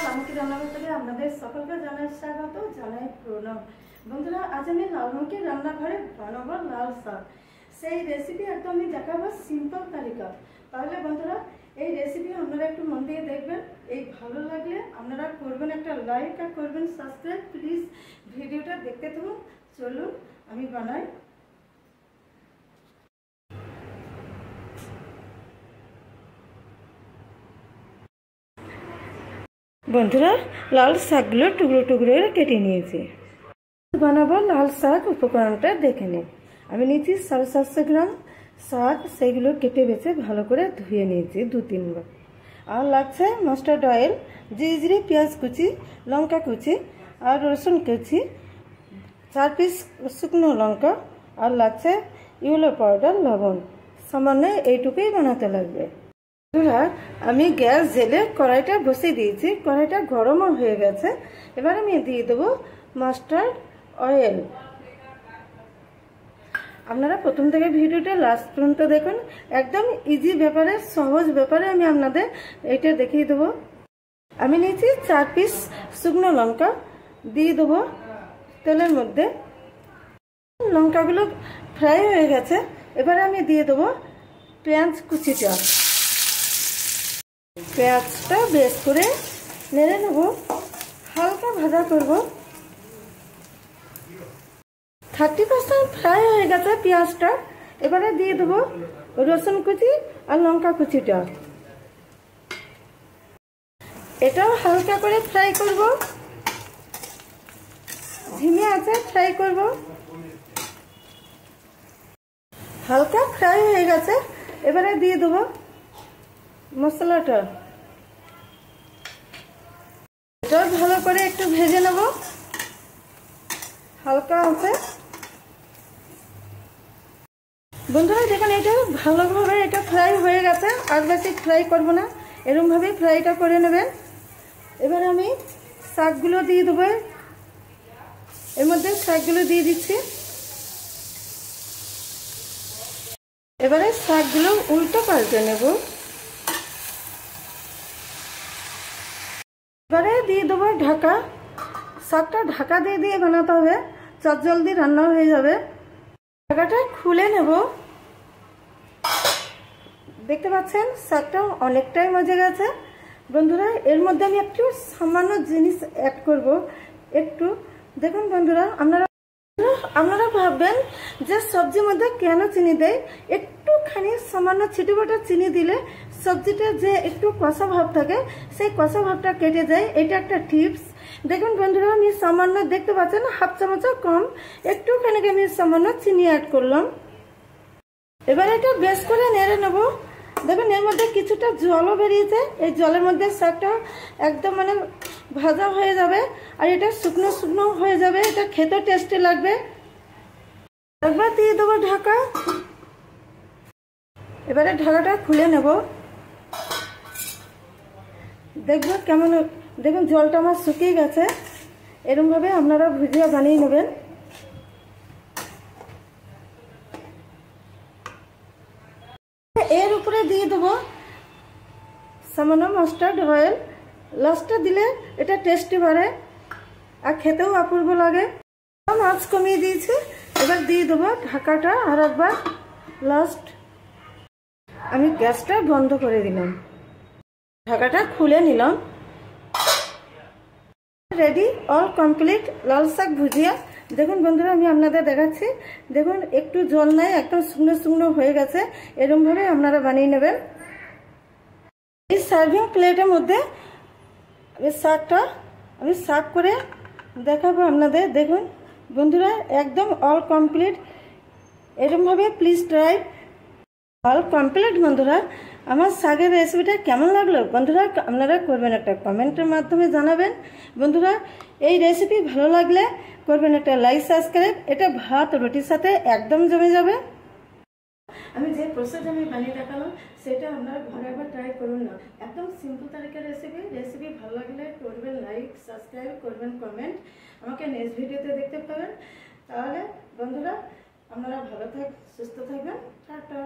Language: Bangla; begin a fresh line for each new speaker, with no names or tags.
লালমুখী রান্নাঘর থেকে আপনাদের সকলকে জানাই স্বাগত, জানাই প্রণাম। বন্ধুরা, আজ আমি লালমুখী রান্নাঘরে বানাবো লাল শাক। সেই রেসিপি একদম আমি দেখাবো সিম্পল তালিকা। তাহলে বন্ধুরা, এই রেসিপি আপনারা একটু মন দিয়ে দেখবেন। এই ভালো লাগলে আপনারা করবেন একটা লাইক আর করবেন সাবস্ক্রাইব। প্লিজ ভিডিওটা দেখতে থাকুন। চলুন আমি বানাই। বন্ধুরা, লাল শাকগুলো টুকরো টুকরো কেটে নিয়েছি। বানাবো লাল শাক। উপকরণটা দেখে নিন। আমি নিয়েছি 750 গ্রাম শাক। সেগুলো কেটে বেছে ভালো করে ধুয়ে নিয়েছি 2-3 বার। আর লাগছে মাস্টার্ড অয়েল, জিরে, পেঁয়াজ কুচি, লঙ্কা কুচি আর রসুন কুচি, 4 পিস শুকনো লঙ্কা, আর লাগছে ইউলো পাউডার, লবণ। সামান্য এইটুকুই বানাতে লাগবে। আমি গ্যাস জেলে কড়াইটা বসিয়ে দিয়েছি। কড়াইটা গরমও হয়ে গেছে। এবার আমি দিয়ে দেবো মাস্টার্ড অয়েল। আপনারা প্রথম থেকে ভিডিওটা লাস্ট পর্যন্ত দেখুন। একদম ইজি ব্যাপারে, সহজ ব্যাপারে আমি আপনাদের এটা দেখিয়ে দেবো। আমি নিয়েছি 4 পিস শুকনো লঙ্কা, দিয়ে দেবো তেলের মধ্যে। লঙ্কাগুলো ফ্রাই হয়ে গেছে। এবারে আমি দিয়ে দেবো পেঁয়াজ কুচিটা। পেঁয়াজটা বেশ করে নেড়ে নেব, হালকা ভাজা করব। 30% ফ্রাই হয়ে গেছে পেঁয়াজটা। এবারে দিয়ে দেবো রসুন কুচি আর লঙ্কা কুচিটা। এটাও হালকা করে ফ্রাই করব, ঝিমে আছে ফ্রাই করব। হালকা ফ্রাই হয়ে গেছে। এবারে দিয়ে দেবো মশলাটা। এটা ভালো করে একটু ভেজে নেব হালকা আছে। বন্ধুরা দেখুন, এটা ভালোভাবে এটা ফ্রাই হয়ে গেছে। আর বেশি ফ্রাই করবো না, এরকমভাবে ফ্রাইটা করে নেবেন। এবার আমি শাকগুলো দিয়ে দেবো। এর মধ্যে শাকগুলো দিয়ে দিচ্ছি। এবারে শাকগুলো উল্টো পাল্টে নেব। এবারে দিয়ে দেবো ঢাকা। শাকটা ঢাকা দিয়ে দিয়ে বানাতে হবে, চটজলদি রান্না হয়ে যাবে। ঢাকাটা খুলে নেব। দেখতে পাচ্ছেন শাকটা অনেকটাই মজে গেছে। বন্ধুরা, এর মধ্যে আমি একটু সামান্য জিনিস অ্যাড করব। একটু দেখুন বন্ধুরা, আপনারা ভাববেন যে সবজির মধ্যে কেন চিনি দেয়। একটুখানি সামান্য ছিটিফোঁটা চিনি দিলে সবজিটা যে একটু কষা ভাব থাকে, সেই কষা ভাবটা কেটে যায়। এটা একটা টিপস। দেখুন বন্ধুরা, আমি সামান্য, দেখতে পাচ্ছেন হাফ চামচও কম, একটুখানি আমি সামান্য চিনি অ্যাড করলাম। এবার এটা বেশ করে নেড়ে নেব। দেখুন, এর মধ্যে কিছুটা জলও বেরিয়েছে। এই জলের মধ্যে শাকটা একদম ভাজা হয়ে যাবে, আর এটা শুকনো শুকনো হয়ে যাবে। এটা খেতে টেস্টি লাগবে। একবার দিয়ে দেবো ঢাকা। এবারে ঢাকাটা খুলে নেব। দেখবো কেমন। দেখুন, জলটা আমার শুকিয়ে গেছে। এরকমভাবে আপনারা ভুজিয়া বানিয়ে নেবেন। এর উপরে দিয়ে দেবো সামান্য মাস্টার্ড অয়েল। লাস্টে দিলে এটা টেস্টি বাড়ে আর খেতেও অপূর্ব লাগে। আঁচ কমিয়ে দিয়েছি। এবার দিয়ে দেবো ঢাকাটা আর একবার লাস্ট। আমি গ্যাসটা বন্ধ করে দিলাম, ঢাকাটা খুলে নিলাম। রেডি, অল কমপ্লিট লাল শাক ভুজিয়া। দেখুন বন্ধুরা, আমি আপনাদের দেখাচ্ছি। দেখুন, একটু জল নাই, একদম শুকনো শুকনো হয়ে গেছে। এরকমভাবে আপনারা বানিয়ে নেবেন। এই সার্ভিং প্লেটের মধ্যে শাকটা আমি সার্ভ করে দেখাবো আপনাদের। দেখুন বন্ধুরা, একদম অল কমপ্লিট। এরকমভাবে প্লিজ ট্রাই। All complete. বন্ধুরা, আমার শাকের রেসিপিটা কেমন লাগলো বন্ধুরা, আপনারা করবেন একটা কমেন্টের মাধ্যমে জানাবেন। বন্ধুরা, এই রেসিপি ভালো লাগলে করবেন একটা লাইক, সাবস্ক্রাইব। এটা ভাত রুটির সাথে একদম জমে যাবে। আমি যে প্রসেস আমি বানিয়ে দেখালাম, সেটা আপনারা ঘরে একবার ট্রাই করুন না। একদম সিম্পল তারিখের রেসিপি ভালো লাগলে করবেন লাইক, সাবস্ক্রাইব, করবেন কমেন্ট। আমাকে নেক্সট ভিডিওতে দেখতে পাবেন। তাহলে বন্ধুরা, আপনারা ভালো সুস্থ থাকবেন। টাটা।